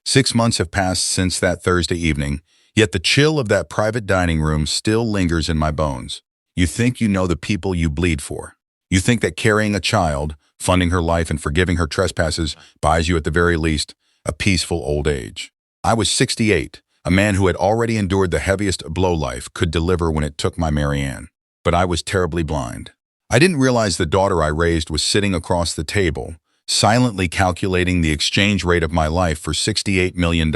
6 months have passed since that Thursday evening, yet the chill of that private dining room still lingers in my bones. You think you know the people you bleed for. You think that carrying a child, funding her life and forgiving her trespasses buys you at the very least a peaceful old age. I was 68, a man who had already endured the heaviest blow life could deliver when it took my Marianne. But I was terribly blind. I didn't realize the daughter I raised was sitting across the table, silently calculating the exchange rate of my life for $68 million.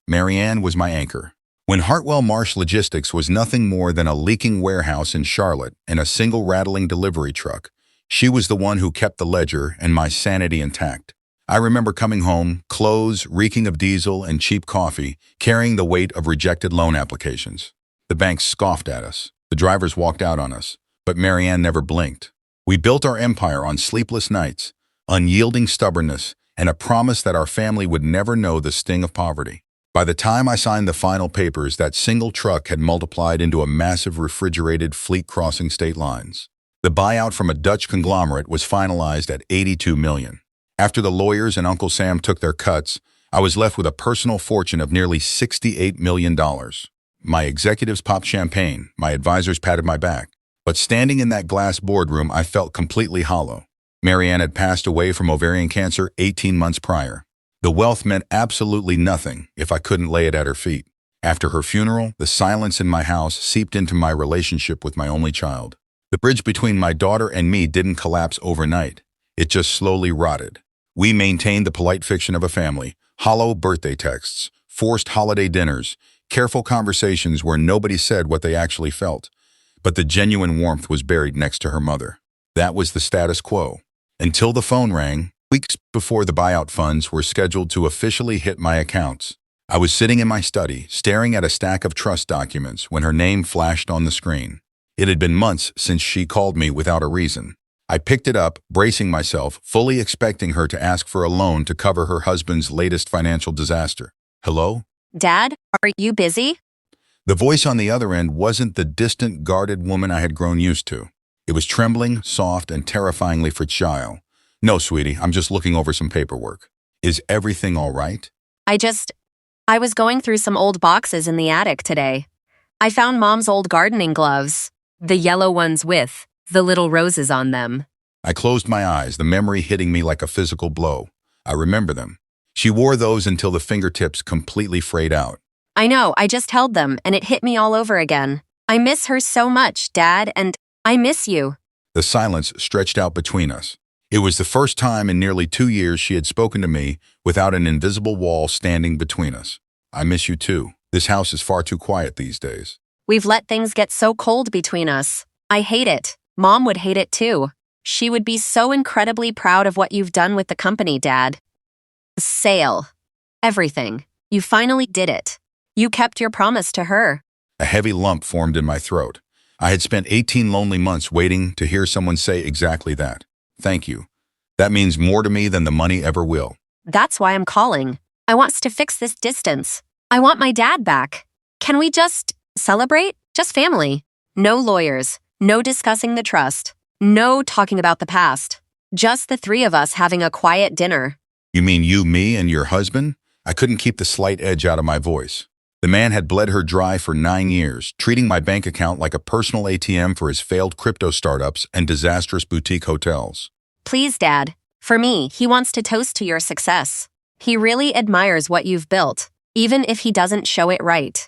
Marianne was my anchor. When Hartwell Marsh Logistics was nothing more than a leaking warehouse in Charlotte and a single rattling delivery truck, she was the one who kept the ledger and my sanity intact. I remember coming home, clothes reeking of diesel and cheap coffee, carrying the weight of rejected loan applications. The banks scoffed at us. The drivers walked out on us. But Marianne never blinked. We built our empire on sleepless nights, unyielding stubbornness, and a promise that our family would never know the sting of poverty. By the time I signed the final papers, that single truck had multiplied into a massive refrigerated fleet crossing state lines. The buyout from a Dutch conglomerate was finalized at $82 million. After the lawyers and Uncle Sam took their cuts, I was left with a personal fortune of nearly $68 million. My executives popped champagne, my advisors patted my back. But standing in that glass boardroom, I felt completely hollow. Marianne had passed away from ovarian cancer 18 months prior. The wealth meant absolutely nothing if I couldn't lay it at her feet. After her funeral, the silence in my house seeped into my relationship with my only child. The bridge between my daughter and me didn't collapse overnight. It just slowly rotted. We maintained the polite fiction of a family, hollow birthday texts, forced holiday dinners, careful conversations where nobody said what they actually felt. But the genuine warmth was buried next to her mother. That was the status quo. Until the phone rang, weeks before the buyout funds were scheduled to officially hit my accounts. I was sitting in my study, staring at a stack of trust documents when her name flashed on the screen. It had been months since she called me without a reason. I picked it up, bracing myself, fully expecting her to ask for a loan to cover her husband's latest financial disaster. Hello? Dad, are you busy? The voice on the other end wasn't the distant, guarded woman I had grown used to. It was trembling, soft, and terrifyingly fragile. No, sweetie, I'm just looking over some paperwork. Is everything all right? I was going through some old boxes in the attic today. I found Mom's old gardening gloves, the yellow ones with the little roses on them. I closed my eyes, the memory hitting me like a physical blow. I remember them. She wore those until the fingertips completely frayed out. I know, I just held them, and it hit me all over again. I miss her so much, Dad, and I miss you. The silence stretched out between us. It was the first time in nearly 2 years she had spoken to me without an invisible wall standing between us. I miss you too. This house is far too quiet these days. We've let things get so cold between us. I hate it. Mom would hate it too. She would be so incredibly proud of what you've done with the company, Dad. The sale. Everything. You finally did it. You kept your promise to her. A heavy lump formed in my throat. I had spent 18 lonely months waiting to hear someone say exactly that. Thank you. That means more to me than the money ever will. That's why I'm calling. I want us to fix this distance. I want my dad back. Can we just celebrate? Just family. No lawyers. No discussing the trust. No talking about the past. Just the three of us having a quiet dinner. You mean you, me, and your husband? I couldn't keep the slight edge out of my voice. The man had bled her dry for 9 years, treating my bank account like a personal ATM for his failed crypto startups and disastrous boutique hotels. Please, Dad. For me, he wants to toast to your success. He really admires what you've built, even if he doesn't show it right.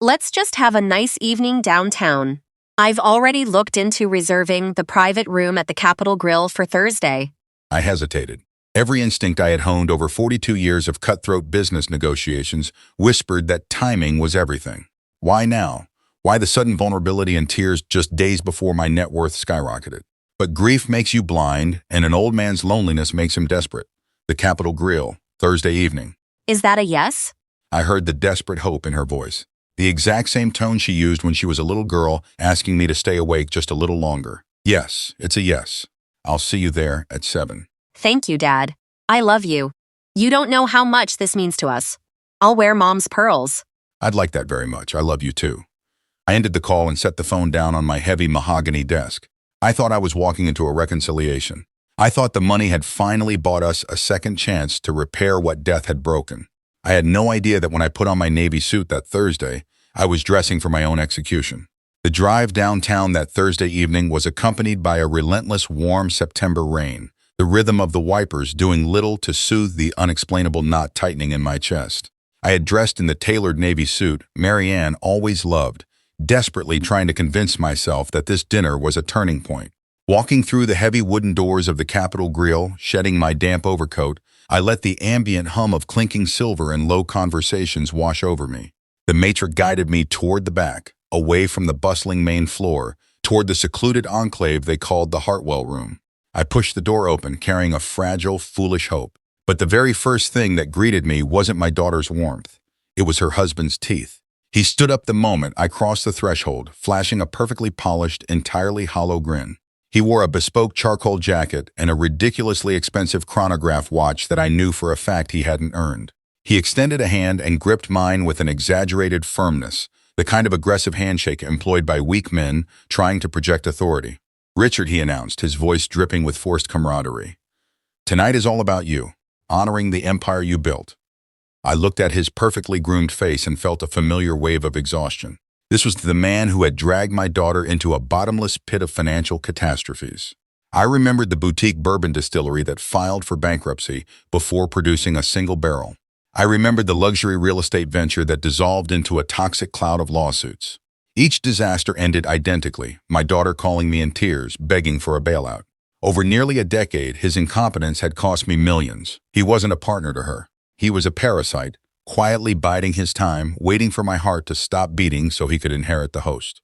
Let's just have a nice evening downtown. I've already looked into reserving the private room at the Capitol Grill for Thursday. I hesitated. Every instinct I had honed over 42 years of cutthroat business negotiations whispered that timing was everything. Why now? Why the sudden vulnerability and tears just days before my net worth skyrocketed? But grief makes you blind, and an old man's loneliness makes him desperate. The Capitol Grill, Thursday evening. Is that a yes? I heard the desperate hope in her voice. The exact same tone she used when she was a little girl asking me to stay awake just a little longer. Yes, it's a yes. I'll see you there at 7. Thank you, Dad. I love you. You don't know how much this means to us. I'll wear Mom's pearls. I'd like that very much. I love you too. I ended the call and set the phone down on my heavy mahogany desk. I thought I was walking into a reconciliation. I thought the money had finally bought us a second chance to repair what death had broken. I had no idea that when I put on my Navy suit that Thursday, I was dressing for my own execution. The drive downtown that Thursday evening was accompanied by a relentless warm September rain, the rhythm of the wipers doing little to soothe the unexplainable knot tightening in my chest. I had dressed in the tailored Navy suit Marianne always loved, desperately trying to convince myself that this dinner was a turning point. Walking through the heavy wooden doors of the Capitol Grill, shedding my damp overcoat, I let the ambient hum of clinking silver and low conversations wash over me. The matron guided me toward the back, away from the bustling main floor, toward the secluded enclave they called the Hartwell Room. I pushed the door open, carrying a fragile, foolish hope. But the very first thing that greeted me wasn't my daughter's warmth. It was her husband's teeth. He stood up the moment I crossed the threshold, flashing a perfectly polished, entirely hollow grin. He wore a bespoke charcoal jacket and a ridiculously expensive chronograph watch that I knew for a fact he hadn't earned. He extended a hand and gripped mine with an exaggerated firmness, the kind of aggressive handshake employed by weak men trying to project authority. "Richard," he announced, his voice dripping with forced camaraderie. "Tonight is all about you, honoring the empire you built." I looked at his perfectly groomed face and felt a familiar wave of exhaustion. This was the man who had dragged my daughter into a bottomless pit of financial catastrophes. I remembered the boutique bourbon distillery that filed for bankruptcy before producing a single barrel. I remembered the luxury real estate venture that dissolved into a toxic cloud of lawsuits. Each disaster ended identically, my daughter calling me in tears, begging for a bailout. Over nearly a decade, his incompetence had cost me millions. He wasn't a partner to her. He was a parasite, quietly biding his time, waiting for my heart to stop beating so he could inherit the host.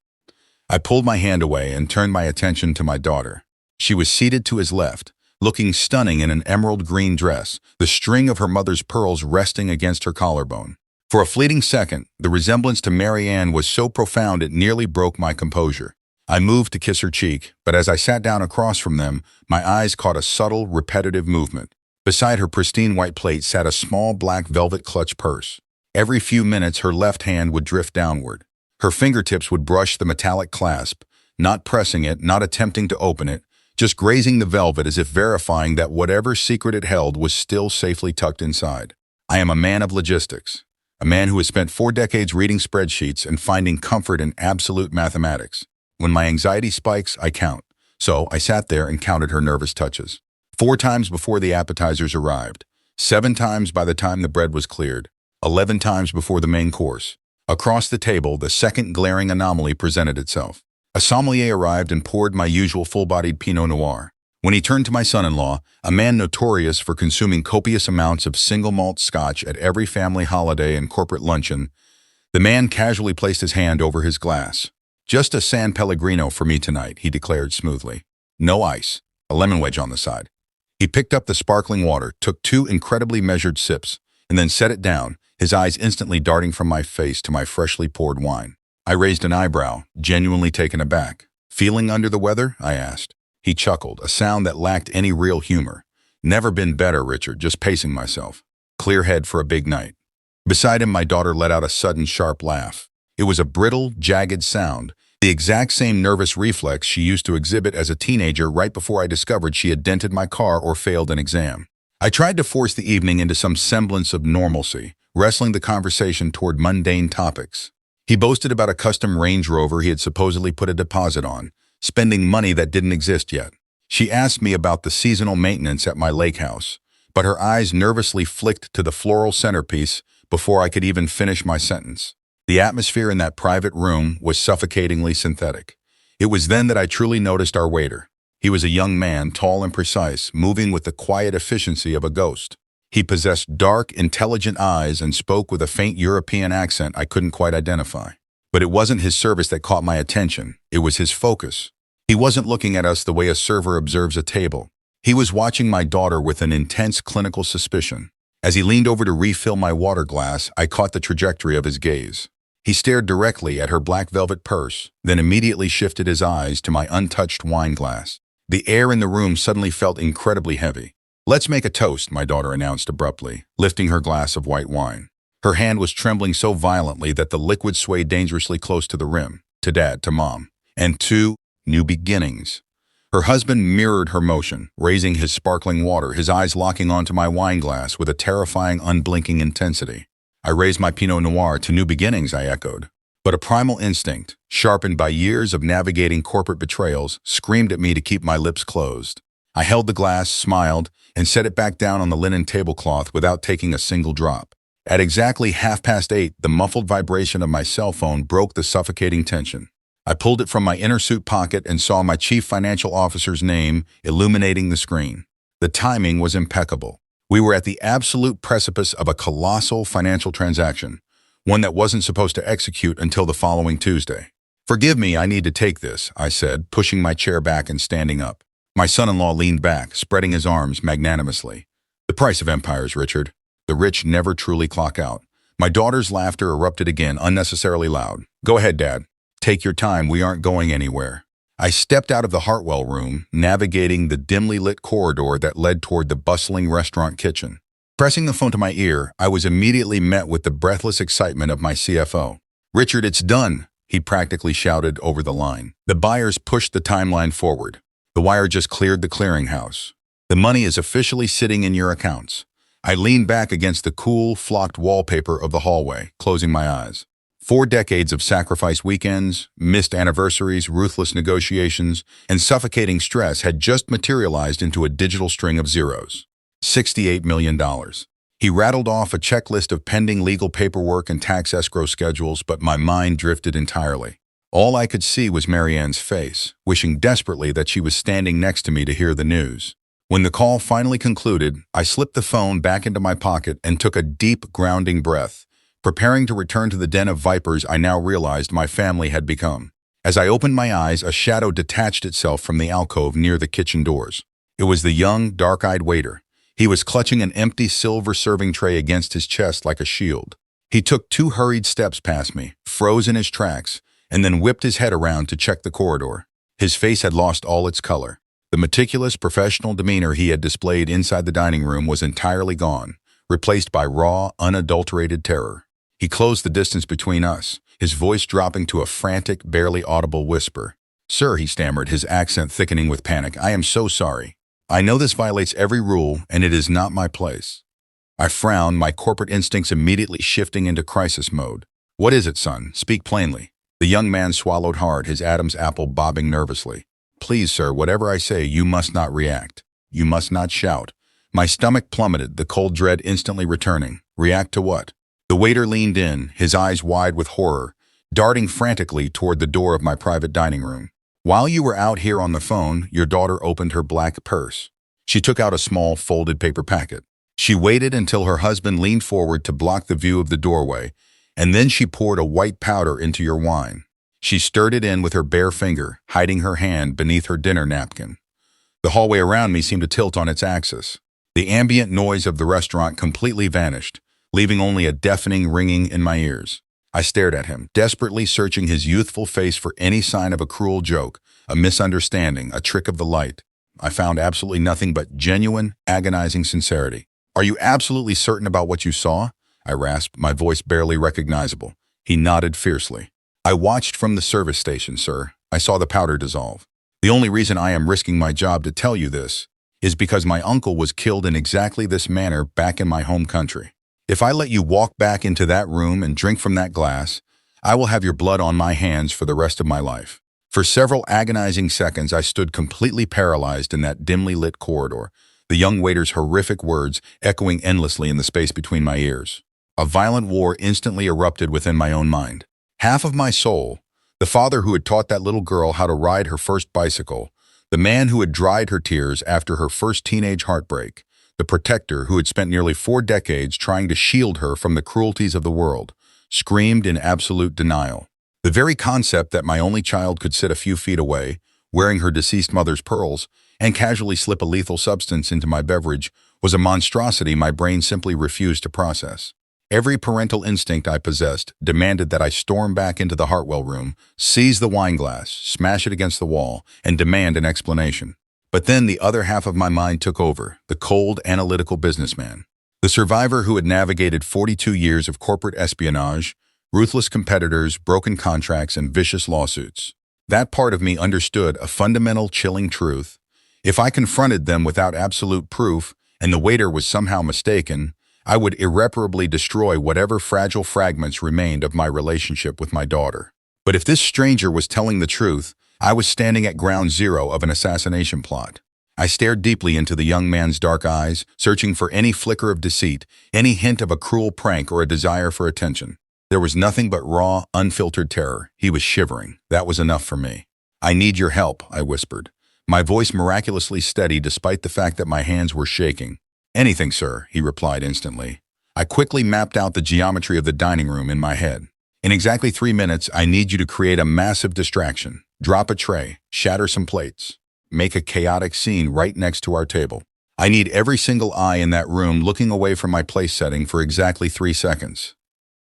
I pulled my hand away and turned my attention to my daughter. She was seated to his left, looking stunning in an emerald green dress, the string of her mother's pearls resting against her collarbone. For a fleeting second, the resemblance to Marianne was so profound it nearly broke my composure. I moved to kiss her cheek, but as I sat down across from them, my eyes caught a subtle, repetitive movement. Beside her pristine white plate sat a small black velvet clutch purse. Every few minutes, her left hand would drift downward. Her fingertips would brush the metallic clasp, not pressing it, not attempting to open it, just grazing the velvet as if verifying that whatever secret it held was still safely tucked inside. I am a man of logistics, a man who has spent 4 decades reading spreadsheets and finding comfort in absolute mathematics. When my anxiety spikes, I count. So I sat there and counted her nervous touches. 4 times before the appetizers arrived, 7 times by the time the bread was cleared, 11 times before the main course. Across the table, the second glaring anomaly presented itself. A sommelier arrived and poured my usual full-bodied Pinot Noir. When he turned to my son-in-law, a man notorious for consuming copious amounts of single malt scotch at every family holiday and corporate luncheon, the man casually placed his hand over his glass. "Just a San Pellegrino for me tonight," he declared smoothly. "No ice, a lemon wedge on the side." He picked up the sparkling water, took 2 incredibly measured sips, and then set it down, his eyes instantly darting from my face to my freshly poured wine. I raised an eyebrow, genuinely taken aback. "Feeling under the weather?" I asked. He chuckled, a sound that lacked any real humor. "Never been better, Richard, just pacing myself. Clear head for a big night." Beside him, my daughter let out a sudden sharp laugh. It was a brittle, jagged sound, the exact same nervous reflex she used to exhibit as a teenager right before I discovered she had dented my car or failed an exam. I tried to force the evening into some semblance of normalcy, wrestling the conversation toward mundane topics. He boasted about a custom Range Rover he had supposedly put a deposit on, spending money that didn't exist yet. She asked me about the seasonal maintenance at my lake house, but her eyes nervously flicked to the floral centerpiece before I could even finish my sentence. The atmosphere in that private room was suffocatingly synthetic. It was then that I truly noticed our waiter. He was a young man, tall and precise, moving with the quiet efficiency of a ghost. He possessed dark, intelligent eyes and spoke with a faint European accent I couldn't quite identify. But it wasn't his service that caught my attention. It was his focus. He wasn't looking at us the way a server observes a table. He was watching my daughter with an intense clinical suspicion. As he leaned over to refill my water glass, I caught the trajectory of his gaze. He stared directly at her black velvet purse, then immediately shifted his eyes to my untouched wine glass. The air in the room suddenly felt incredibly heavy. "Let's make a toast," my daughter announced abruptly, lifting her glass of white wine. Her hand was trembling so violently that the liquid swayed dangerously close to the rim. "To Dad, to Mom, and to new beginnings." Her husband mirrored her motion, raising his sparkling water, his eyes locking onto my wine glass with a terrifying, unblinking intensity. I raised my Pinot Noir to new beginnings, I echoed. But a primal instinct, sharpened by years of navigating corporate betrayals, screamed at me to keep my lips closed. I held the glass, smiled, and set it back down on the linen tablecloth without taking a single drop. At exactly 8:30, the muffled vibration of my cell phone broke the suffocating tension. I pulled it from my inner suit pocket and saw my chief financial officer's name illuminating the screen. The timing was impeccable. We were at the absolute precipice of a colossal financial transaction, one that wasn't supposed to execute until the following Tuesday. "Forgive me, I need to take this," I said, pushing my chair back and standing up. My son-in-law leaned back, spreading his arms magnanimously. "The price of empires, Richard. The rich never truly clock out." My daughter's laughter erupted again, unnecessarily loud. "Go ahead, Dad. Take your time, we aren't going anywhere." I stepped out of the Hartwell room, navigating the dimly lit corridor that led toward the bustling restaurant kitchen. Pressing the phone to my ear, I was immediately met with the breathless excitement of my CFO. "Richard, it's done," he practically shouted over the line. "The buyers pushed the timeline forward. The wire just cleared the clearinghouse. The money is officially sitting in your accounts." I leaned back against the cool, flocked wallpaper of the hallway, closing my eyes. 4 decades of sacrifice weekends, missed anniversaries, ruthless negotiations, and suffocating stress had just materialized into a digital string of zeros. $68 million. He rattled off a checklist of pending legal paperwork and tax escrow schedules, but my mind drifted entirely. All I could see was Marianne's face, wishing desperately that she was standing next to me to hear the news. When the call finally concluded, I slipped the phone back into my pocket and took a deep, grounding breath, preparing to return to the den of vipers I now realized my family had become. As I opened my eyes, a shadow detached itself from the alcove near the kitchen doors. It was the young, dark-eyed waiter. He was clutching an empty silver serving tray against his chest like a shield. He took 2 hurried steps past me, froze in his tracks, and then whipped his head around to check the corridor. His face had lost all its color. The meticulous, professional demeanor he had displayed inside the dining room was entirely gone, replaced by raw, unadulterated terror. He closed the distance between us, his voice dropping to a frantic, barely audible whisper. "Sir," he stammered, his accent thickening with panic, "I am so sorry. I know this violates every rule, and it is not my place." I frowned, my corporate instincts immediately shifting into crisis mode. "What is it, son? Speak plainly." The young man swallowed hard, his Adam's apple bobbing nervously. "Please, sir, whatever I say, you must not react. You must not shout." My stomach plummeted, the cold dread instantly returning. React to what? The waiter leaned in, his eyes wide with horror, darting frantically toward the door of my private dining room. "While you were out here on the phone, your daughter opened her black purse. She took out a small folded paper packet. She waited until her husband leaned forward to block the view of the doorway, and then she poured a white powder into your wine. She stirred it in with her bare finger, hiding her hand beneath her dinner napkin. The hallway around me seemed to tilt on its axis. The ambient noise of the restaurant completely vanished, leaving only a deafening ringing in my ears. I stared at him, desperately searching his youthful face for any sign of a cruel joke, a misunderstanding, a trick of the light. I found absolutely nothing but genuine, agonizing sincerity. "Are you absolutely certain about what you saw?" I rasped, my voice barely recognizable. He nodded fiercely. "I watched from the service station, sir. I saw the powder dissolve. The only reason I am risking my job to tell you this is because my uncle was killed in exactly this manner back in my home country. If I let you walk back into that room and drink from that glass, I will have your blood on my hands for the rest of my life." For several agonizing seconds, I stood completely paralyzed in that dimly lit corridor, the young waiter's horrific words echoing endlessly in the space between my ears. A violent war instantly erupted within my own mind. Half of my soul, the father who had taught that little girl how to ride her first bicycle, the man who had dried her tears after her first teenage heartbreak, the protector who had spent nearly 4 decades trying to shield her from the cruelties of the world, screamed in absolute denial. The very concept that my only child could sit a few feet away, wearing her deceased mother's pearls, and casually slip a lethal substance into my beverage was a monstrosity my brain simply refused to process. Every parental instinct I possessed demanded that I storm back into the Hartwell room, seize the wine glass, smash it against the wall, and demand an explanation. But then the other half of my mind took over, the cold, analytical businessman. The survivor who had navigated 42 years of corporate espionage, ruthless competitors, broken contracts, and vicious lawsuits. That part of me understood a fundamental chilling truth. If I confronted them without absolute proof, and the waiter was somehow mistaken, I would irreparably destroy whatever fragile fragments remained of my relationship with my daughter. But if this stranger was telling the truth, I was standing at ground zero of an assassination plot. I stared deeply into the young man's dark eyes, searching for any flicker of deceit, any hint of a cruel prank or a desire for attention. There was nothing but raw, unfiltered terror. He was shivering. That was enough for me. "I need your help," I whispered, my voice miraculously steady despite the fact that my hands were shaking. "Anything, sir," he replied instantly. I quickly mapped out the geometry of the dining room in my head. "In exactly 3 minutes, I need you to create a massive distraction. Drop a tray, shatter some plates, make a chaotic scene right next to our table. I need every single eye in that room looking away from my place setting for exactly 3 seconds."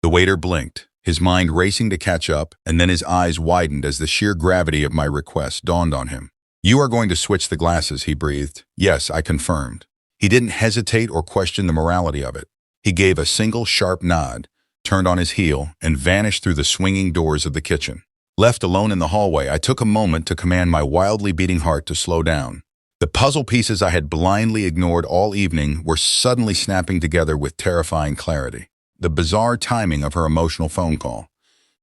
The waiter blinked, his mind racing to catch up, and then his eyes widened as the sheer gravity of my request dawned on him. "You are going to switch the glasses," he breathed. "Yes," I confirmed. He didn't hesitate or question the morality of it. He gave a single sharp nod, turned on his heel, and vanished through the swinging doors of the kitchen. Left alone in the hallway, I took a moment to command my wildly beating heart to slow down. The puzzle pieces I had blindly ignored all evening were suddenly snapping together with terrifying clarity. The bizarre timing of her emotional phone call,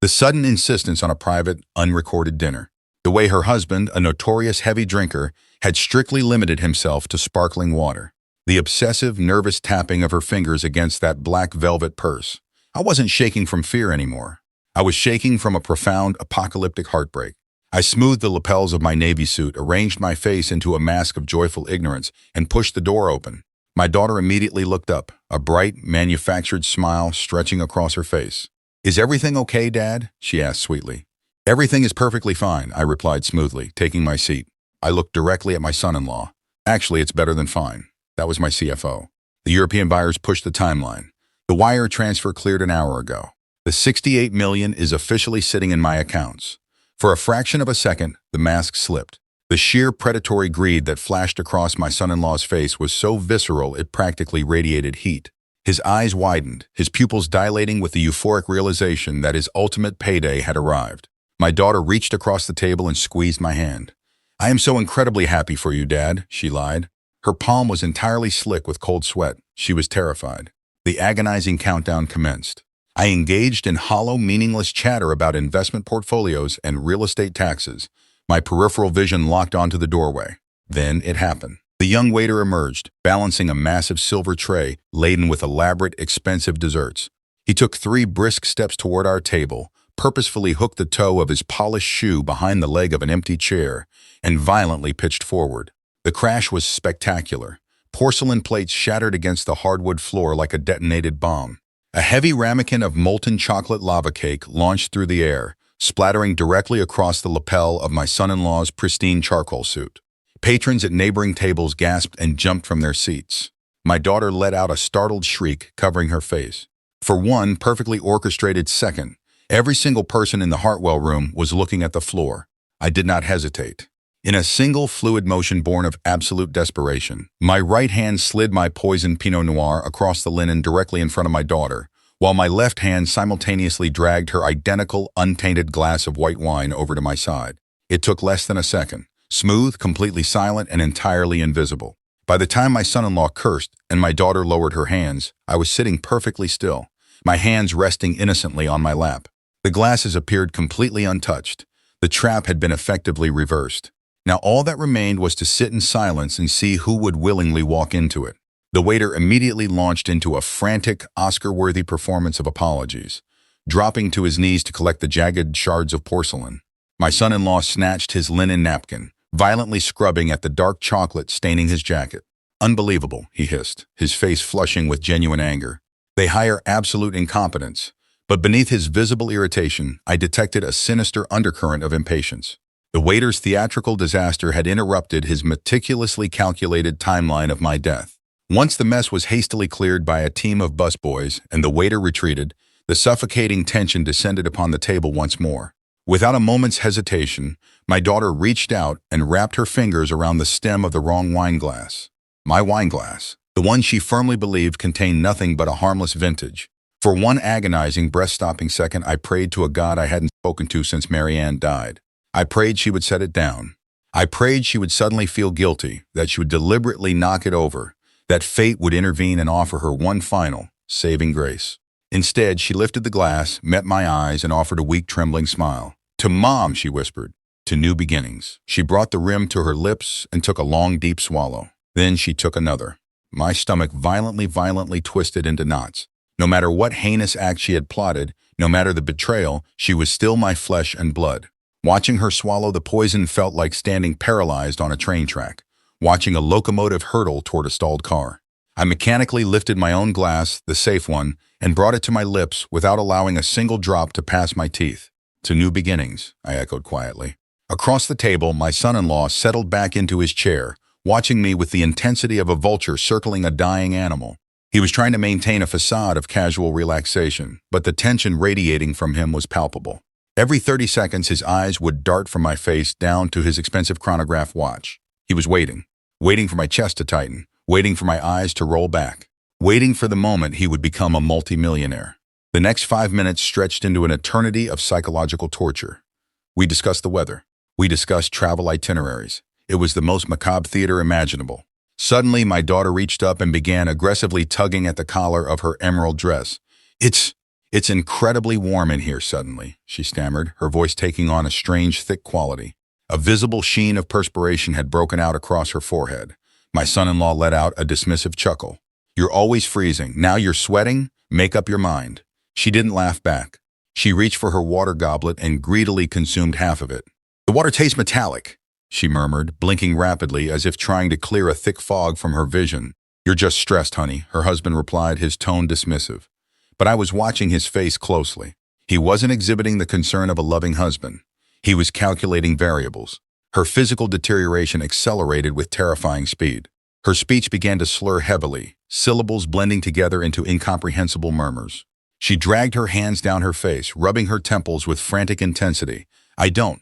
the sudden insistence on a private, unrecorded dinner, the way her husband, a notorious heavy drinker, had strictly limited himself to sparkling water, the obsessive, nervous tapping of her fingers against that black velvet purse. I wasn't shaking from fear anymore. I was shaking from a profound, apocalyptic heartbreak. I smoothed the lapels of my navy suit, arranged my face into a mask of joyful ignorance, and pushed the door open. My daughter immediately looked up, a bright, manufactured smile stretching across her face. "Is everything okay, Dad?" she asked sweetly. "Everything is perfectly fine," I replied smoothly, taking my seat. I looked directly at my son-in-law. "Actually, it's better than fine." That was my CFO. The European buyers pushed the timeline. The wire transfer cleared an hour ago. The $68 million is officially sitting in my accounts. For a fraction of a second, the mask slipped. The sheer predatory greed that flashed across my son-in-law's face was so visceral it practically radiated heat. His eyes widened, his pupils dilating with the euphoric realization that his ultimate payday had arrived. My daughter reached across the table and squeezed my hand. "I am so incredibly happy for you, Dad," she lied. Her palm was entirely slick with cold sweat. She was terrified. The agonizing countdown commenced. I engaged in hollow, meaningless chatter about investment portfolios and real estate taxes. My peripheral vision locked onto the doorway. Then it happened. The young waiter emerged, balancing a massive silver tray laden with elaborate, expensive desserts. He took 3 brisk steps toward our table, purposefully hooked the toe of his polished shoe behind the leg of an empty chair, and violently pitched forward. The crash was spectacular. Porcelain plates shattered against the hardwood floor like a detonated bomb. A heavy ramekin of molten chocolate lava cake launched through the air, splattering directly across the lapel of my son-in-law's pristine charcoal suit. Patrons at neighboring tables gasped and jumped from their seats. My daughter let out a startled shriek, covering her face. For one perfectly orchestrated second, every single person in the Hartwell room was looking at the floor. I did not hesitate. In a single fluid motion born of absolute desperation, my right hand slid my poisoned Pinot Noir across the linen directly in front of my daughter, while my left hand simultaneously dragged her identical, untainted glass of white wine over to my side. It took less than a second, smooth, completely silent, and entirely invisible. By the time my son-in-law cursed and my daughter lowered her hands, I was sitting perfectly still, my hands resting innocently on my lap. The glasses appeared completely untouched. The trap had been effectively reversed. Now all that remained was to sit in silence and see who would willingly walk into it. The waiter immediately launched into a frantic, Oscar-worthy performance of apologies, dropping to his knees to collect the jagged shards of porcelain. My son-in-law snatched his linen napkin, violently scrubbing at the dark chocolate staining his jacket. "Unbelievable," he hissed, his face flushing with genuine anger. "They hire absolute incompetence." But beneath his visible irritation, I detected a sinister undercurrent of impatience. The waiter's theatrical disaster had interrupted his meticulously calculated timeline of my death. Once the mess was hastily cleared by a team of busboys and the waiter retreated, the suffocating tension descended upon the table once more. Without a moment's hesitation, my daughter reached out and wrapped her fingers around the stem of the wrong wine glass. My wine glass, the one she firmly believed contained nothing but a harmless vintage. For one agonizing, breath-stopping second, I prayed to a God I hadn't spoken to since Mary Ann died. I prayed she would set it down. I prayed she would suddenly feel guilty, that she would deliberately knock it over, that fate would intervene and offer her one final, saving grace. Instead, she lifted the glass, met my eyes, and offered a weak, trembling smile. "To Mom," she whispered. "To new beginnings." She brought the rim to her lips and took a long, deep swallow. Then she took another. My stomach violently twisted into knots. No matter what heinous act she had plotted, no matter the betrayal, she was still my flesh and blood. Watching her swallow the poison felt like standing paralyzed on a train track, watching a locomotive hurtle toward a stalled car. I mechanically lifted my own glass, the safe one, and brought it to my lips without allowing a single drop to pass my teeth. "To new beginnings," I echoed quietly. Across the table, my son-in-law settled back into his chair, watching me with the intensity of a vulture circling a dying animal. He was trying to maintain a facade of casual relaxation, but the tension radiating from him was palpable. Every 30 seconds, his eyes would dart from my face down to his expensive chronograph watch. He was waiting for my chest to tighten, waiting for my eyes to roll back, waiting for the moment he would become a multimillionaire. The next 5 minutes stretched into an eternity of psychological torture. We discussed the weather. We discussed travel itineraries. It was the most macabre theater imaginable. Suddenly, my daughter reached up and began aggressively tugging at the collar of her emerald dress. It's incredibly warm in here suddenly," she stammered, her voice taking on a strange, thick quality. A visible sheen of perspiration had broken out across her forehead. My son-in-law let out a dismissive chuckle. "You're always freezing. Now you're sweating? Make up your mind." She didn't laugh back. She reached for her water goblet and greedily consumed half of it. "The water tastes metallic," she murmured, blinking rapidly as if trying to clear a thick fog from her vision. "You're just stressed, honey," her husband replied, his tone dismissive. But I was watching his face closely. He wasn't exhibiting the concern of a loving husband. He was calculating variables. Her physical deterioration accelerated with terrifying speed. Her speech began to slur heavily, syllables blending together into incomprehensible murmurs. She dragged her hands down her face, rubbing her temples with frantic intensity. I don't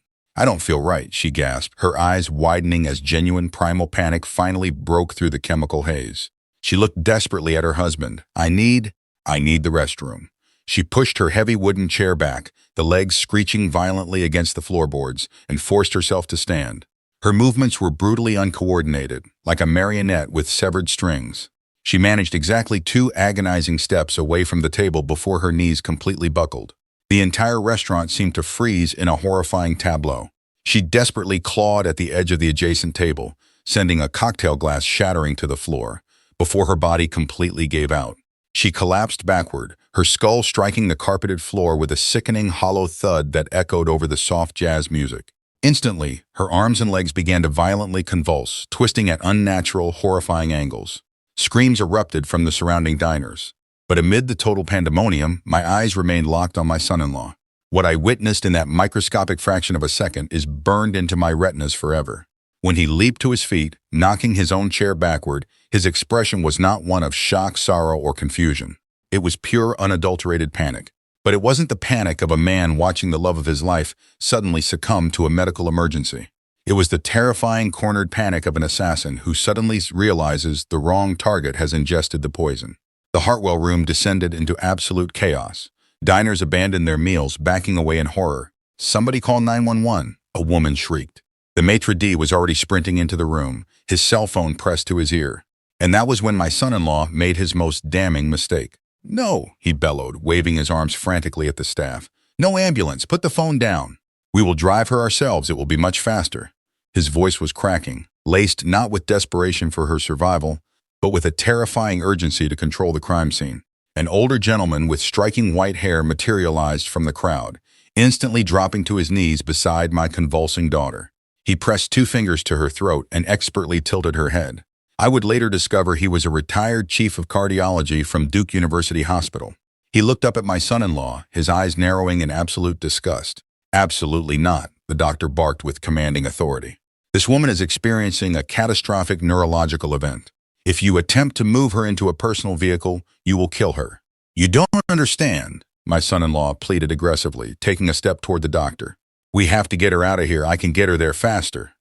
feel right," she gasped, her eyes widening as genuine primal panic finally broke through the chemical haze. She looked desperately at her husband. I need the restroom." She pushed her heavy wooden chair back, the legs screeching violently against the floorboards, and forced herself to stand. Her movements were brutally uncoordinated, like a marionette with severed strings. She managed exactly 2 agonizing steps away from the table before her knees completely buckled. The entire restaurant seemed to freeze in a horrifying tableau. She desperately clawed at the edge of the adjacent table, sending a cocktail glass shattering to the floor, before her body completely gave out. She collapsed backward, her skull striking the carpeted floor with a sickening hollow thud that echoed over the soft jazz music. Instantly, her arms and legs began to violently convulse, twisting at unnatural, horrifying angles. Screams erupted from the surrounding diners. But amid the total pandemonium, my eyes remained locked on my son-in-law. What I witnessed in that microscopic fraction of a second is burned into my retinas forever. When he leaped to his feet, knocking his own chair backward, his expression was not one of shock, sorrow, or confusion. It was pure, unadulterated panic. But it wasn't the panic of a man watching the love of his life suddenly succumb to a medical emergency. It was the terrifying, cornered panic of an assassin who suddenly realizes the wrong target has ingested the poison. The Hartwell room descended into absolute chaos. Diners abandoned their meals, backing away in horror. "Somebody call 911, a woman shrieked. The maitre d' was already sprinting into the room, his cell phone pressed to his ear. And that was when my son-in-law made his most damning mistake. "No," he bellowed, waving his arms frantically at the staff. "No ambulance, put the phone down. We will drive her ourselves, it will be much faster." His voice was cracking, laced not with desperation for her survival, but with a terrifying urgency to control the crime scene. An older gentleman with striking white hair materialized from the crowd, instantly dropping to his knees beside my convulsing daughter. He pressed 2 fingers to her throat and expertly tilted her head. I would later discover he was a retired chief of cardiology from Duke University Hospital. He looked up at my son-in-law, his eyes narrowing in absolute disgust. "Absolutely not," the doctor barked with commanding authority. "This woman is experiencing a catastrophic neurological event. If you attempt to move her into a personal vehicle, you will kill her." "You don't understand," my son-in-law pleaded aggressively, taking a step toward the doctor. "We have to get her out of here. I can get her there faster."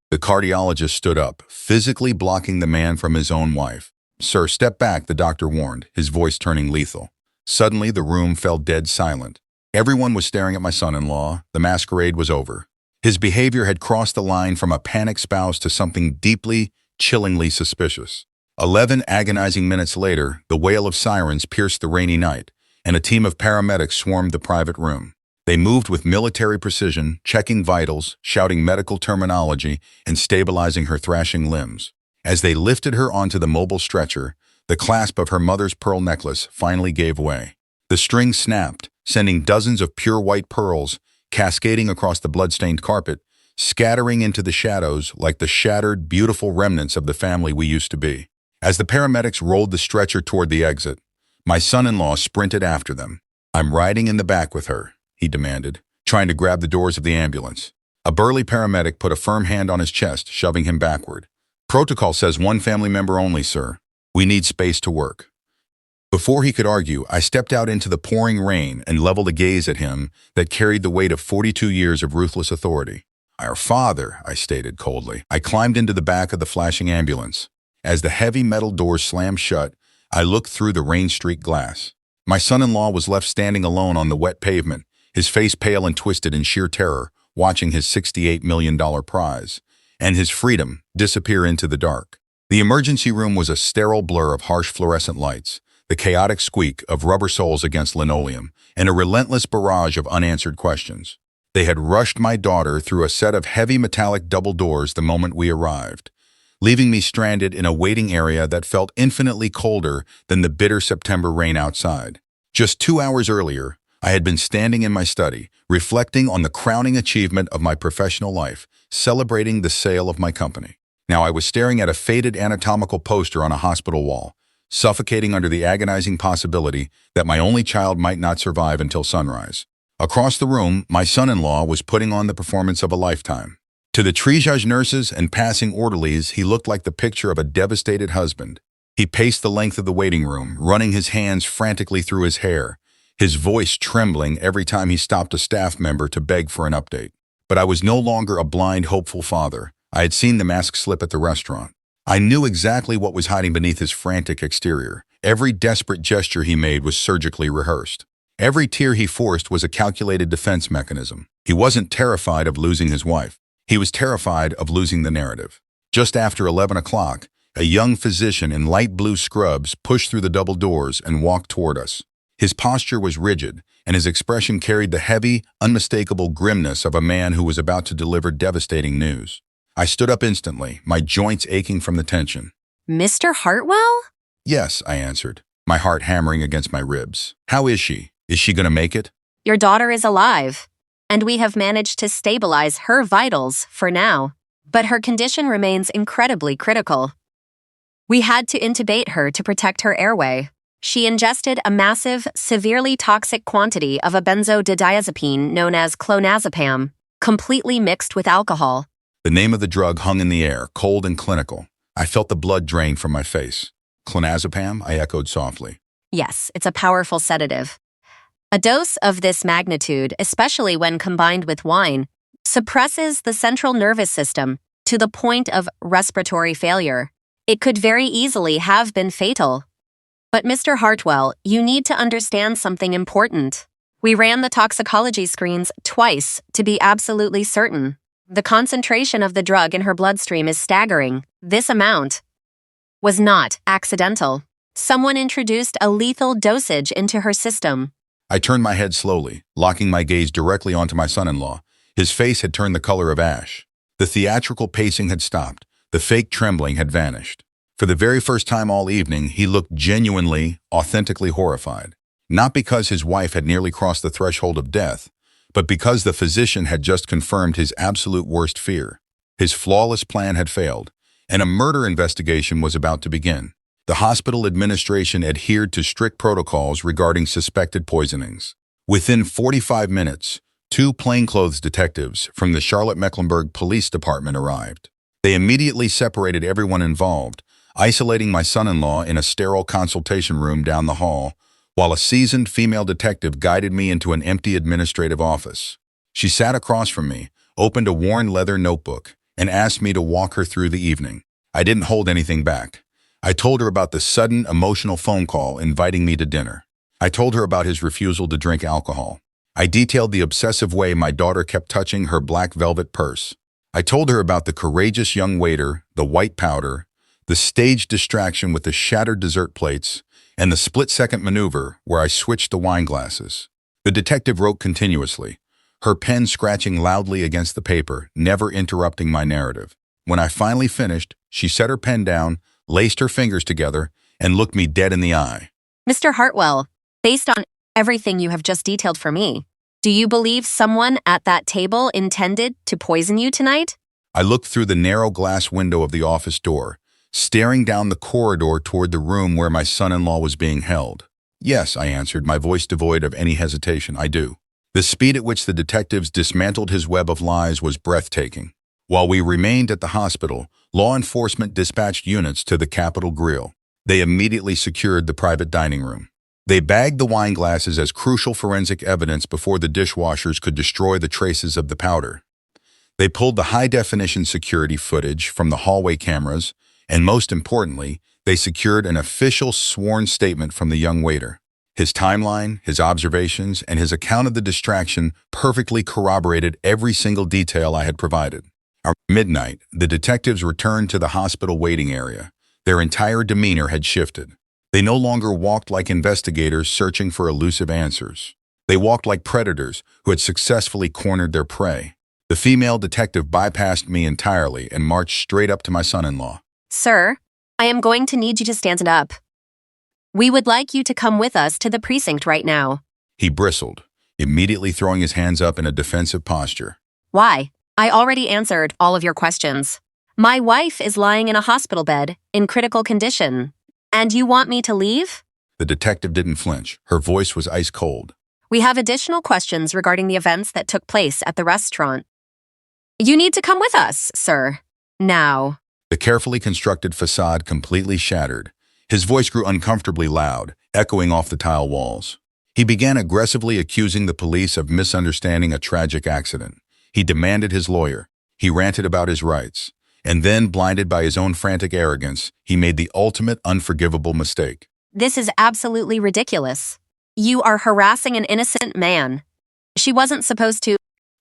The cardiologist stood up, physically blocking the man from his own wife. "Sir, step back," the doctor warned, his voice turning lethal. Suddenly, the room fell dead silent. Everyone was staring at my son-in-law. The masquerade was over. His behavior had crossed the line from a panicked spouse to something deeply, chillingly suspicious. 11 agonizing minutes later, the wail of sirens pierced the rainy night, and a team of paramedics swarmed the private room. They moved with military precision, checking vitals, shouting medical terminology, and stabilizing her thrashing limbs. As they lifted her onto the mobile stretcher, the clasp of her mother's pearl necklace finally gave way. The string snapped, sending dozens of pure white pearls cascading across the blood-stained carpet, scattering into the shadows like the shattered, beautiful remnants of the family we used to be. As the paramedics rolled the stretcher toward the exit, my son-in-law sprinted after them. "I'm riding in the back with her," he demanded, trying to grab the doors of the ambulance. A burly paramedic put a firm hand on his chest, shoving him backward. "Protocol says one family member only, sir. We need space to work." Before he could argue, I stepped out into the pouring rain and leveled a gaze at him that carried the weight of 42 years of ruthless authority. "Our father," I stated coldly. I climbed into the back of the flashing ambulance. As the heavy metal doors slammed shut, I looked through the rain-streaked glass. My son-in-law was left standing alone on the wet pavement, his face pale and twisted in sheer terror, watching his $68 million prize, and his freedom disappear into the dark. The emergency room was a sterile blur of harsh fluorescent lights, the chaotic squeak of rubber soles against linoleum, and a relentless barrage of unanswered questions. They had rushed my daughter through a set of heavy metallic double doors the moment we arrived, leaving me stranded in a waiting area that felt infinitely colder than the bitter September rain outside. Just 2 hours earlier, I had been standing in my study, reflecting on the crowning achievement of my professional life, celebrating the sale of my company. Now I was staring at a faded anatomical poster on a hospital wall, suffocating under the agonizing possibility that my only child might not survive until sunrise. Across the room, my son-in-law was putting on the performance of a lifetime. To the triage nurses and passing orderlies, he looked like the picture of a devastated husband. He paced the length of the waiting room, running his hands frantically through his hair, his voice trembling every time he stopped a staff member to beg for an update. But I was no longer a blind, hopeful father. I had seen the mask slip at the restaurant. I knew exactly what was hiding beneath his frantic exterior. Every desperate gesture he made was surgically rehearsed. Every tear he forced was a calculated defense mechanism. He wasn't terrified of losing his wife. He was terrified of losing the narrative. Just after 11 o'clock, a young physician in light blue scrubs pushed through the double doors and walked toward us. His posture was rigid, and his expression carried the heavy, unmistakable grimness of a man who was about to deliver devastating news. I stood up instantly, my joints aching from the tension. "Mr. Hartwell?" "Yes," I answered, my heart hammering against my ribs. "How is she? Is she going to make it?" "Your daughter is alive, and we have managed to stabilize her vitals for now, but her condition remains incredibly critical. We had to intubate her to protect her airway. She ingested a massive, severely toxic quantity of a benzodiazepine known as clonazepam, completely mixed with alcohol." The name of the drug hung in the air, cold and clinical. I felt the blood drain from my face. "Clonazepam?" I echoed softly. Yes, it's a powerful sedative. A dose of this magnitude, especially when combined with wine, suppresses the central nervous system to the point of respiratory failure. It could very easily have been fatal. But Mr. Hartwell, you need to understand something important. We ran the toxicology screens twice to be absolutely certain. The concentration of the drug in her bloodstream is staggering. This amount was not accidental. Someone introduced a lethal dosage into her system. I turned my head slowly, locking my gaze directly onto my son-in-law. His face had turned the color of ash. The theatrical pacing had stopped. The fake trembling had vanished. For the very first time all evening, he looked genuinely, authentically horrified. Not because his wife had nearly crossed the threshold of death, but because the physician had just confirmed his absolute worst fear. His flawless plan had failed, and a murder investigation was about to begin. The hospital administration adhered to strict protocols regarding suspected poisonings. Within 45 minutes, 2 plainclothes detectives from the Charlotte-Mecklenburg Police Department arrived. They immediately separated everyone involved, isolating my son-in-law in a sterile consultation room down the hall, while a seasoned female detective guided me into an empty administrative office. She sat across from me, opened a worn leather notebook, and asked me to walk her through the evening. I didn't hold anything back. I told her about the sudden, emotional phone call inviting me to dinner. I told her about his refusal to drink alcohol. I detailed the obsessive way my daughter kept touching her black velvet purse. I told her about the courageous young waiter, the white powder, the staged distraction with the shattered dessert plates, and the split-second maneuver where I switched the wine glasses. The detective wrote continuously, her pen scratching loudly against the paper, never interrupting my narrative. When I finally finished, she set her pen down, laced her fingers together, and looked me dead in the eye. Mr. Hartwell, based on everything you have just detailed for me, do you believe someone at that table intended to poison you tonight? I looked through the narrow glass window of the office door, staring down the corridor toward the room where my son-in-law was being held. Yes, I answered, my voice devoid of any hesitation, I do. The speed at which the detectives dismantled his web of lies was breathtaking. While we remained at the hospital, law enforcement dispatched units to the Capitol Grill. They immediately secured the private dining room. They bagged the wine glasses as crucial forensic evidence before the dishwashers could destroy the traces of the powder. They pulled the high-definition security footage from the hallway cameras, and most importantly, they secured an official sworn statement from the young waiter. His timeline, his observations, and his account of the distraction perfectly corroborated every single detail I had provided. At midnight, the detectives returned to the hospital waiting area. Their entire demeanor had shifted. They no longer walked like investigators searching for elusive answers. They walked like predators who had successfully cornered their prey. The female detective bypassed me entirely and marched straight up to my son-in-law. Sir, I am going to need you to stand up. We would like you to come with us to the precinct right now. He bristled, immediately throwing his hands up in a defensive posture. Why? I already answered all of your questions. My wife is lying in a hospital bed in critical condition. And you want me to leave? The detective didn't flinch. Her voice was ice cold. We have additional questions regarding the events that took place at the restaurant. You need to come with us, sir. Now. The carefully constructed facade completely shattered. His voice grew uncomfortably loud, echoing off the tile walls. He began aggressively accusing the police of misunderstanding a tragic accident. He demanded his lawyer. He ranted about his rights. And then, blinded by his own frantic arrogance, he made the ultimate unforgivable mistake. This is absolutely ridiculous. You are harassing an innocent man. She wasn't supposed to.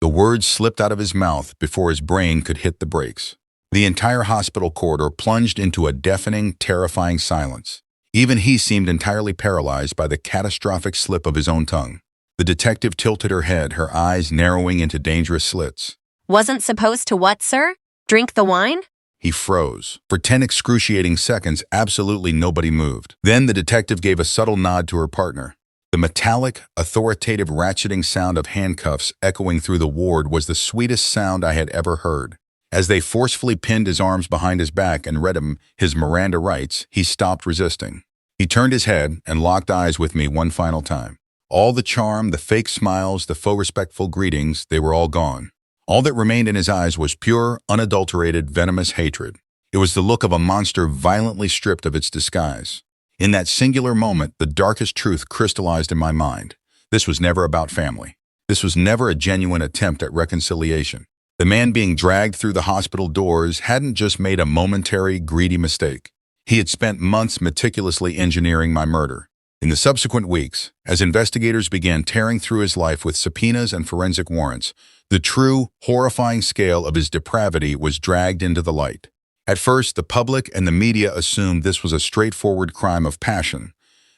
The words slipped out of his mouth before his brain could hit the brakes. The entire hospital corridor plunged into a deafening, terrifying silence. Even he seemed entirely paralyzed by the catastrophic slip of his own tongue. The detective tilted her head, her eyes narrowing into dangerous slits. Wasn't supposed to what, sir? Drink the wine? He froze. For 10 excruciating seconds, absolutely nobody moved. Then the detective gave a subtle nod to her partner. The metallic, authoritative ratcheting sound of handcuffs echoing through the ward was the sweetest sound I had ever heard. As they forcefully pinned his arms behind his back and read him his Miranda rights, he stopped resisting. He turned his head and locked eyes with me one final time. All the charm, the fake smiles, the faux respectful greetings, they were all gone. All that remained in his eyes was pure, unadulterated, venomous hatred. It was the look of a monster violently stripped of its disguise. In that singular moment, the darkest truth crystallized in my mind. This was never about family. This was never a genuine attempt at reconciliation. The man being dragged through the hospital doors hadn't just made a momentary, greedy mistake. He had spent months meticulously engineering my murder. In the subsequent weeks, as investigators began tearing through his life with subpoenas and forensic warrants, the true, horrifying scale of his depravity was dragged into the light. At first, the public and the media assumed this was a straightforward crime of passion,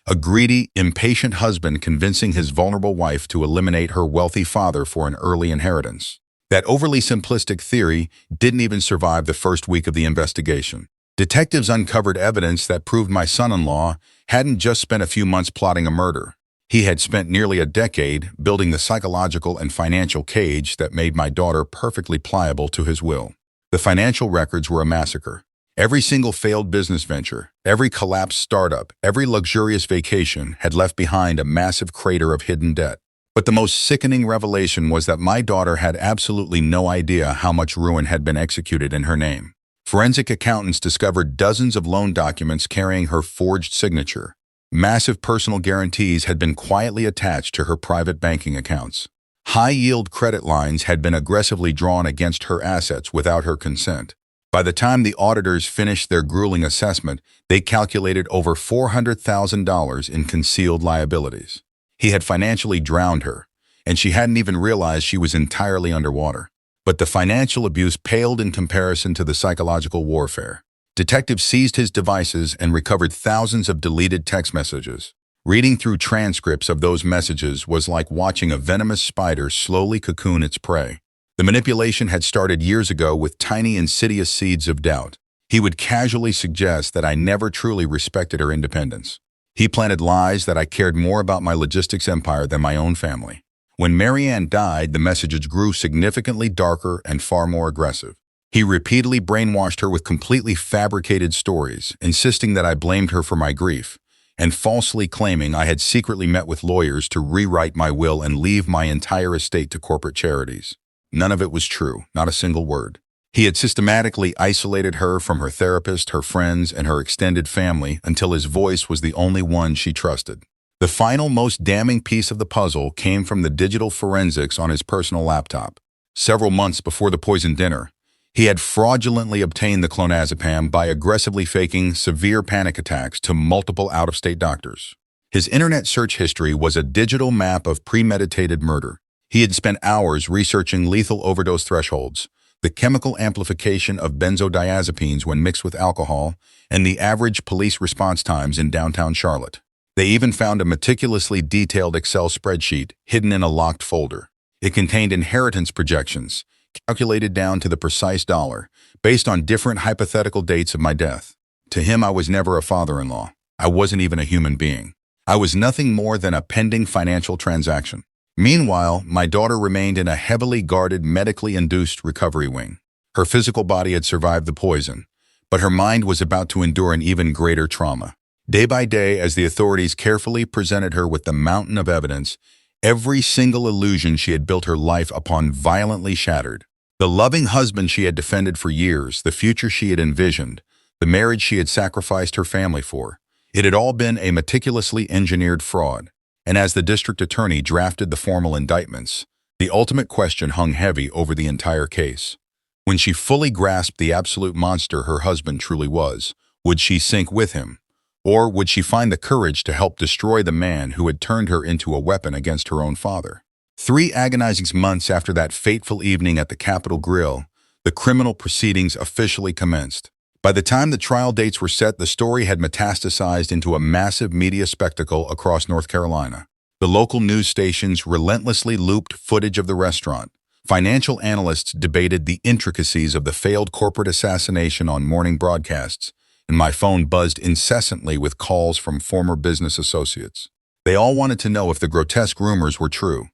a greedy, impatient husband convincing his vulnerable wife to eliminate her wealthy father for an early inheritance. That overly simplistic theory didn't even survive the first week of the investigation. Detectives uncovered evidence that proved my son-in-law hadn't just spent a few months plotting a murder. He had spent nearly a decade building the psychological and financial cage that made my daughter perfectly pliable to his will. The financial records were a massacre. Every single failed business venture, every collapsed startup, every luxurious vacation had left behind a massive crater of hidden debt. But the most sickening revelation was that my daughter had absolutely no idea how much ruin had been executed in her name. Forensic accountants discovered dozens of loan documents carrying her forged signature. Massive personal guarantees had been quietly attached to her private banking accounts. High-yield credit lines had been aggressively drawn against her assets without her consent. By the time the auditors finished their grueling assessment, they calculated over $400,000 in concealed liabilities. He had financially drowned her, and she hadn't even realized she was entirely underwater. But the financial abuse paled in comparison to the psychological warfare. Detectives seized his devices and recovered thousands of deleted text messages. Reading through transcripts of those messages was like watching a venomous spider slowly cocoon its prey. The manipulation had started years ago with tiny insidious seeds of doubt. He would casually suggest that I never truly respected her independence. He planted lies that I cared more about my logistics empire than my own family. When Marianne died, the messages grew significantly darker and far more aggressive. He repeatedly brainwashed her with completely fabricated stories, insisting that I blamed her for my grief, and falsely claiming I had secretly met with lawyers to rewrite my will and leave my entire estate to corporate charities. None of it was true, not a single word. He had systematically isolated her from her therapist, her friends, and her extended family until his voice was the only one she trusted. The final, most damning piece of the puzzle came from the digital forensics on his personal laptop. Several months before the poisoned dinner, he had fraudulently obtained the clonazepam by aggressively faking severe panic attacks to multiple out-of-state doctors. His internet search history was a digital map of premeditated murder. He had spent hours researching lethal overdose thresholds, the chemical amplification of benzodiazepines when mixed with alcohol, and the average police response times in downtown Charlotte. They even found a meticulously detailed Excel spreadsheet hidden in a locked folder. It contained inheritance projections, calculated down to the precise dollar, based on different hypothetical dates of my death. To him, I was never a father-in-law. I wasn't even a human being. I was nothing more than a pending financial transaction. Meanwhile, my daughter remained in a heavily guarded, medically induced recovery wing. Her physical body had survived the poison, but her mind was about to endure an even greater trauma. Day by day, as the authorities carefully presented her with the mountain of evidence, every single illusion she had built her life upon violently shattered. The loving husband she had defended for years, the future she had envisioned, the marriage she had sacrificed her family for, it had all been a meticulously engineered fraud. And as the district attorney drafted the formal indictments, the ultimate question hung heavy over the entire case. When she fully grasped the absolute monster her husband truly was, would she sink with him? Or would she find the courage to help destroy the man who had turned her into a weapon against her own father? 3 agonizing months after that fateful evening at the Capitol Grill, the criminal proceedings officially commenced. By the time the trial dates were set, the story had metastasized into a massive media spectacle across North Carolina. The local news stations relentlessly looped footage of the restaurant. Financial analysts debated the intricacies of the failed corporate assassination on morning broadcasts, and my phone buzzed incessantly with calls from former business associates. They all wanted to know if the grotesque rumors were true,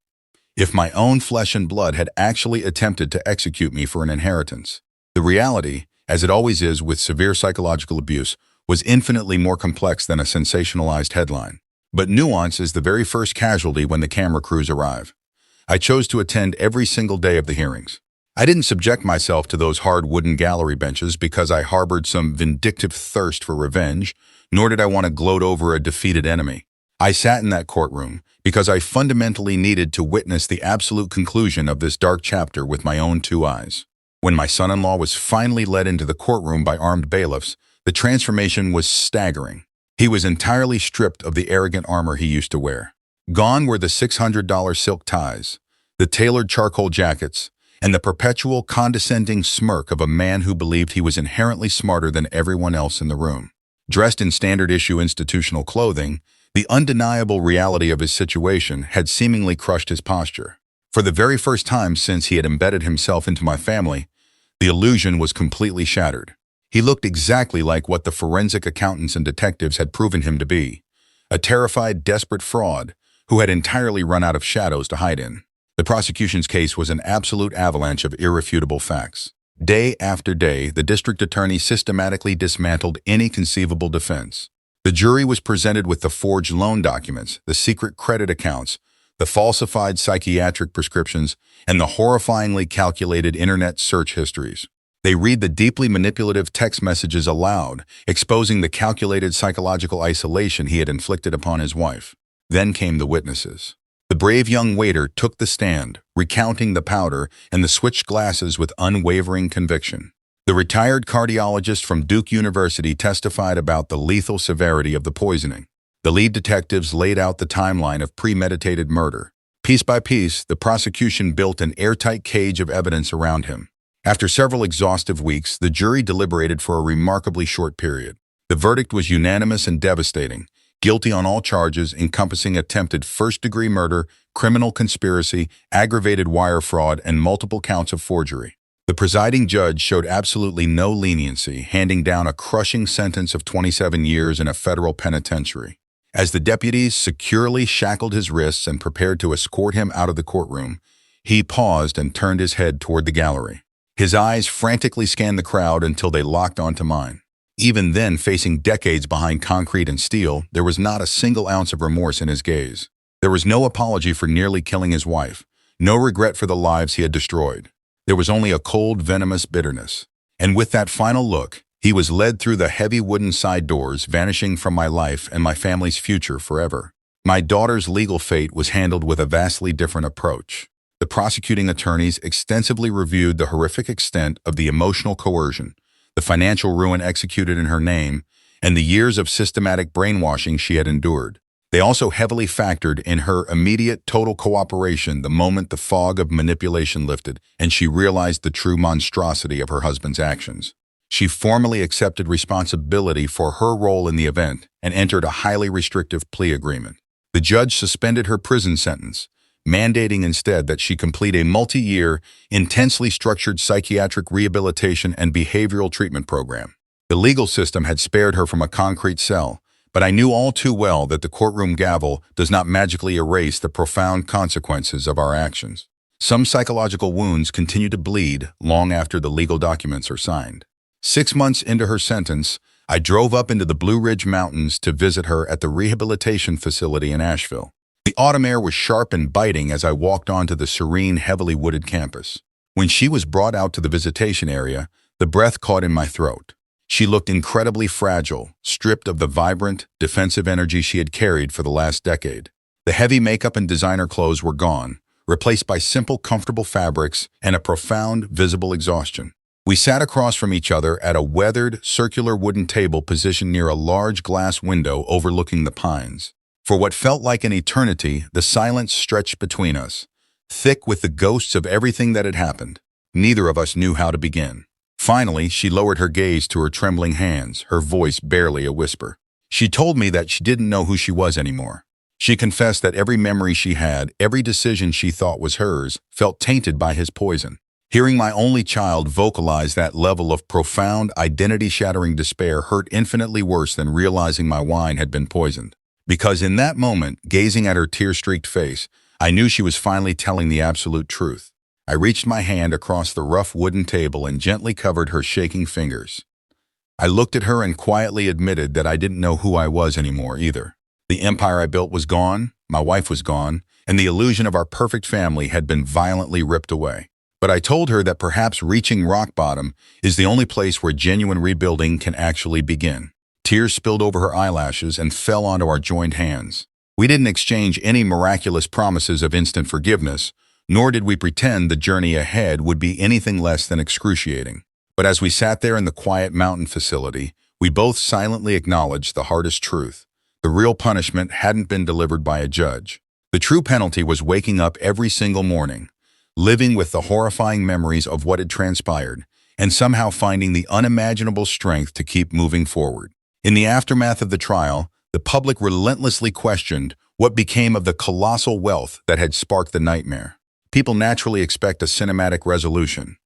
if my own flesh and blood had actually attempted to execute me for an inheritance. The reality, as it always is with severe psychological abuse, was infinitely more complex than a sensationalized headline. But nuance is the very first casualty when the camera crews arrive. I chose to attend every single day of the hearings. I didn't subject myself to those hard wooden gallery benches because I harbored some vindictive thirst for revenge, nor did I want to gloat over a defeated enemy. I sat in that courtroom because I fundamentally needed to witness the absolute conclusion of this dark chapter with my own 2 eyes. When my son-in-law was finally led into the courtroom by armed bailiffs, the transformation was staggering. He was entirely stripped of the arrogant armor he used to wear. Gone were the $600 silk ties, the tailored charcoal jackets, and the perpetual condescending smirk of a man who believed he was inherently smarter than everyone else in the room. Dressed in standard-issue institutional clothing, the undeniable reality of his situation had seemingly crushed his posture. For the very first time since he had embedded himself into my family, the illusion was completely shattered. He looked exactly like what the forensic accountants and detectives had proven him to be, a terrified, desperate fraud who had entirely run out of shadows to hide in. The prosecution's case was an absolute avalanche of irrefutable facts. Day after day, the district attorney systematically dismantled any conceivable defense. The jury was presented with the forged loan documents, the secret credit accounts, the falsified psychiatric prescriptions, and the horrifyingly calculated internet search histories. They read the deeply manipulative text messages aloud, exposing the calculated psychological isolation he had inflicted upon his wife. Then came the witnesses. The brave young waiter took the stand, recounting the powder and the switched glasses with unwavering conviction. The retired cardiologist from Duke University testified about the lethal severity of the poisoning. The lead detectives laid out the timeline of premeditated murder, Piece by piece, the prosecution built an airtight cage of evidence around him. After several exhaustive weeks, the jury deliberated for a remarkably short period. The verdict was unanimous and devastating, guilty on all charges encompassing attempted first-degree murder, criminal conspiracy, aggravated wire fraud, and multiple counts of forgery. The presiding judge showed absolutely no leniency, handing down a crushing sentence of 27 years in a federal penitentiary. As the deputies securely shackled his wrists and prepared to escort him out of the courtroom, he paused and turned his head toward the gallery. His eyes frantically scanned the crowd until they locked onto mine. Even then, facing decades behind concrete and steel, there was not a single ounce of remorse in his gaze. There was no apology for nearly killing his wife, no regret for the lives he had destroyed. There was only a cold, venomous bitterness. And with that final look, he was led through the heavy wooden side doors, vanishing from my life and my family's future forever. My daughter's legal fate was handled with a vastly different approach. The prosecuting attorneys extensively reviewed the horrific extent of the emotional coercion, the financial ruin executed in her name, and the years of systematic brainwashing she had endured. They also heavily factored in her immediate total cooperation the moment the fog of manipulation lifted and she realized the true monstrosity of her husband's actions. She formally accepted responsibility for her role in the event and entered a highly restrictive plea agreement. The judge suspended her prison sentence, mandating instead that she complete a multi-year, intensely structured psychiatric rehabilitation and behavioral treatment program. The legal system had spared her from a concrete cell, but I knew all too well that the courtroom gavel does not magically erase the profound consequences of our actions. Some psychological wounds continue to bleed long after the legal documents are signed. 6 months into her sentence, I drove up into the Blue Ridge Mountains to visit her at the rehabilitation facility in Asheville. The autumn air was sharp and biting as I walked onto the serene, heavily wooded campus. When she was brought out to the visitation area, the breath caught in my throat. She looked incredibly fragile, stripped of the vibrant, defensive energy she had carried for the last decade. The heavy makeup and designer clothes were gone, replaced by simple, comfortable fabrics and a profound, visible exhaustion. We sat across from each other at a weathered, circular wooden table positioned near a large glass window overlooking the pines. For what felt like an eternity, the silence stretched between us, thick with the ghosts of everything that had happened. Neither of us knew how to begin. Finally, she lowered her gaze to her trembling hands, her voice barely a whisper. She told me that she didn't know who she was anymore. She confessed that every memory she had, every decision she thought was hers, felt tainted by his poison. Hearing my only child vocalize that level of profound, identity-shattering despair hurt infinitely worse than realizing my wine had been poisoned. Because in that moment, gazing at her tear-streaked face, I knew she was finally telling the absolute truth. I reached my hand across the rough wooden table and gently covered her shaking fingers. I looked at her and quietly admitted that I didn't know who I was anymore either. The empire I built was gone, my wife was gone, and the illusion of our perfect family had been violently ripped away. But I told her that perhaps reaching rock bottom is the only place where genuine rebuilding can actually begin. Tears spilled over her eyelashes and fell onto our joined hands. We didn't exchange any miraculous promises of instant forgiveness, nor did we pretend the journey ahead would be anything less than excruciating. But as we sat there in the quiet mountain facility, we both silently acknowledged the hardest truth. The real punishment hadn't been delivered by a judge. The true penalty was waking up every single morning, living with the horrifying memories of what had transpired, and somehow finding the unimaginable strength to keep moving forward. In the aftermath of the trial, the public relentlessly questioned what became of the colossal wealth that had sparked the nightmare. People naturally expect a cinematic resolution.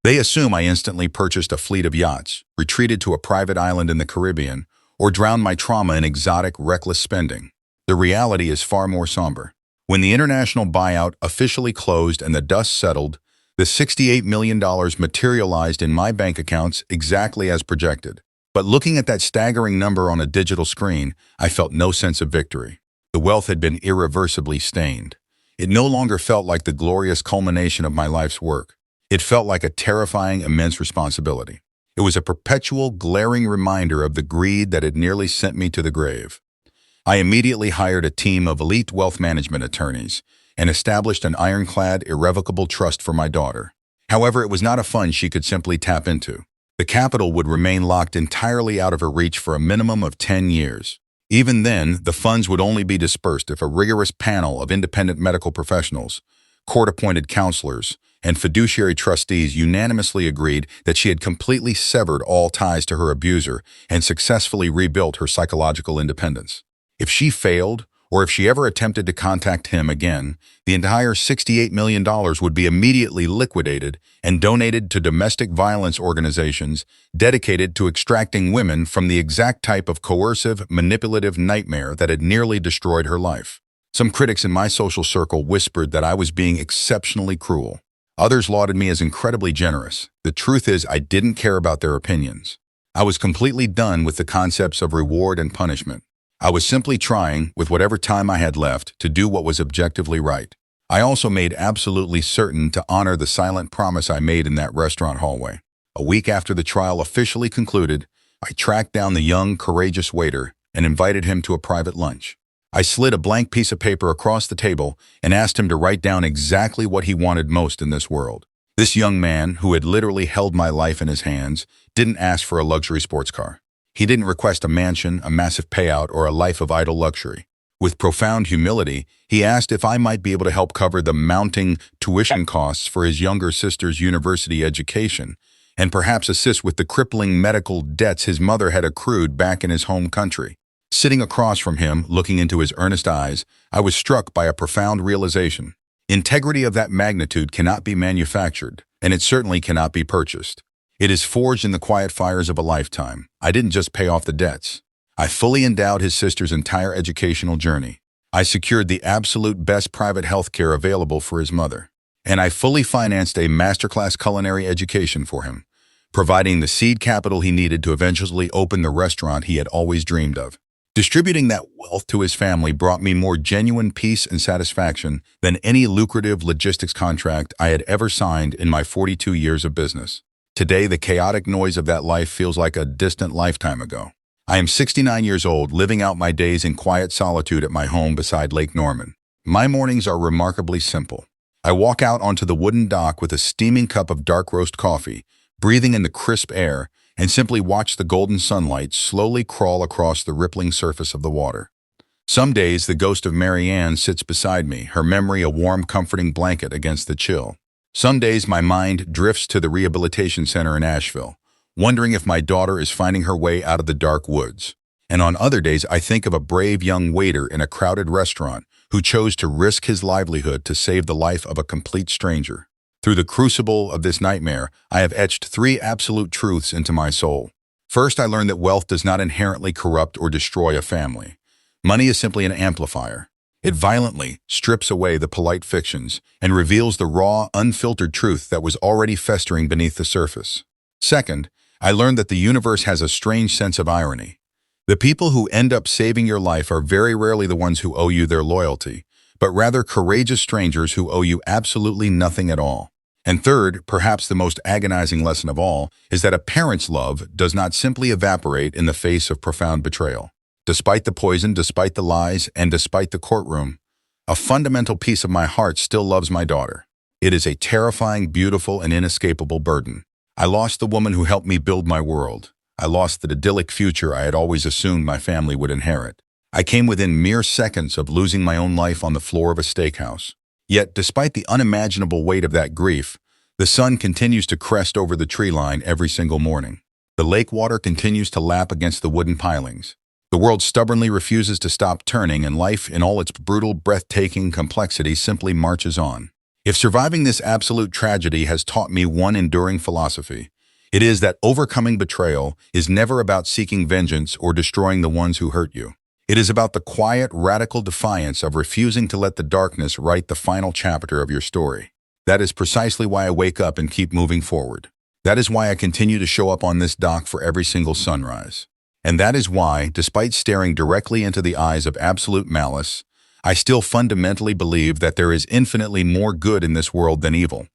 They assume I instantly purchased a fleet of yachts, retreated to a private island in the Caribbean, or drowned my trauma in exotic, reckless spending. The reality is far more somber. When the international buyout officially closed and the dust settled, the $68 million materialized in my bank accounts exactly as projected. But looking at that staggering number on a digital screen, I felt no sense of victory. The wealth had been irreversibly stained. It no longer felt like the glorious culmination of my life's work. It felt like a terrifying, immense responsibility. It was a perpetual, glaring reminder of the greed that had nearly sent me to the grave. I immediately hired a team of elite wealth management attorneys and established an ironclad, irrevocable trust for my daughter. However, it was not a fund she could simply tap into. The capital would remain locked entirely out of her reach for a minimum of 10 years. Even then, the funds would only be dispersed if a rigorous panel of independent medical professionals, court-appointed counselors, and fiduciary trustees unanimously agreed that she had completely severed all ties to her abuser and successfully rebuilt her psychological independence. If she failed, or if she ever attempted to contact him again, the entire $68 million would be immediately liquidated and donated to domestic violence organizations dedicated to extracting women from the exact type of coercive, manipulative nightmare that had nearly destroyed her life. Some critics in my social circle whispered that I was being exceptionally cruel. Others lauded me as incredibly generous. The truth is, I didn't care about their opinions. I was completely done with the concepts of reward and punishment. I was simply trying, with whatever time I had left, to do what was objectively right. I also made absolutely certain to honor the silent promise I made in that restaurant hallway. A week after the trial officially concluded, I tracked down the young, courageous waiter and invited him to a private lunch. I slid a blank piece of paper across the table and asked him to write down exactly what he wanted most in this world. This young man, who had literally held my life in his hands, didn't ask for a luxury sports car. He didn't request a mansion, a massive payout, or a life of idle luxury. With profound humility, he asked if I might be able to help cover the mounting tuition costs for his younger sister's university education, and perhaps assist with the crippling medical debts his mother had accrued back in his home country. Sitting across from him, looking into his earnest eyes, I was struck by a profound realization. Integrity of that magnitude cannot be manufactured, and it certainly cannot be purchased. It is forged in the quiet fires of a lifetime. I didn't just pay off the debts. I fully endowed his sister's entire educational journey. I secured the absolute best private health care available for his mother. And I fully financed a masterclass culinary education for him, providing the seed capital he needed to eventually open the restaurant he had always dreamed of. Distributing that wealth to his family brought me more genuine peace and satisfaction than any lucrative logistics contract I had ever signed in my 42 years of business. Today, the chaotic noise of that life feels like a distant lifetime ago. I am 69 years old, living out my days in quiet solitude at my home beside Lake Norman. My mornings are remarkably simple. I walk out onto the wooden dock with a steaming cup of dark roast coffee, breathing in the crisp air, and simply watch the golden sunlight slowly crawl across the rippling surface of the water. Some days, the ghost of Mary Ann sits beside me, her memory a warm, comforting blanket against the chill. Some days my mind drifts to the rehabilitation center in Asheville, wondering if my daughter is finding her way out of the dark woods. And on other days, I think of a brave young waiter in a crowded restaurant who chose to risk his livelihood to save the life of a complete stranger. Through the crucible of this nightmare, I have etched 3 absolute truths into my soul. First, I learned that wealth does not inherently corrupt or destroy a family. Money is simply an amplifier. It violently strips away the polite fictions and reveals the raw, unfiltered truth that was already festering beneath the surface. Second, I learned that the universe has a strange sense of irony. The people who end up saving your life are very rarely the ones who owe you their loyalty, but rather courageous strangers who owe you absolutely nothing at all. And third, perhaps the most agonizing lesson of all, is that a parent's love does not simply evaporate in the face of profound betrayal. Despite the poison, despite the lies, and despite the courtroom, a fundamental piece of my heart still loves my daughter. It is a terrifying, beautiful, and inescapable burden. I lost the woman who helped me build my world. I lost the idyllic future I had always assumed my family would inherit. I came within mere seconds of losing my own life on the floor of a steakhouse. Yet, despite the unimaginable weight of that grief, the sun continues to crest over the tree line every single morning. The lake water continues to lap against the wooden pilings. The world stubbornly refuses to stop turning, and life, in all its brutal, breathtaking complexity, simply marches on. If surviving this absolute tragedy has taught me one enduring philosophy, it is that overcoming betrayal is never about seeking vengeance or destroying the ones who hurt you. It is about the quiet, radical defiance of refusing to let the darkness write the final chapter of your story. That is precisely why I wake up and keep moving forward. That is why I continue to show up on this dock for every single sunrise. And that is why, despite staring directly into the eyes of absolute malice, I still fundamentally believe that there is infinitely more good in this world than evil.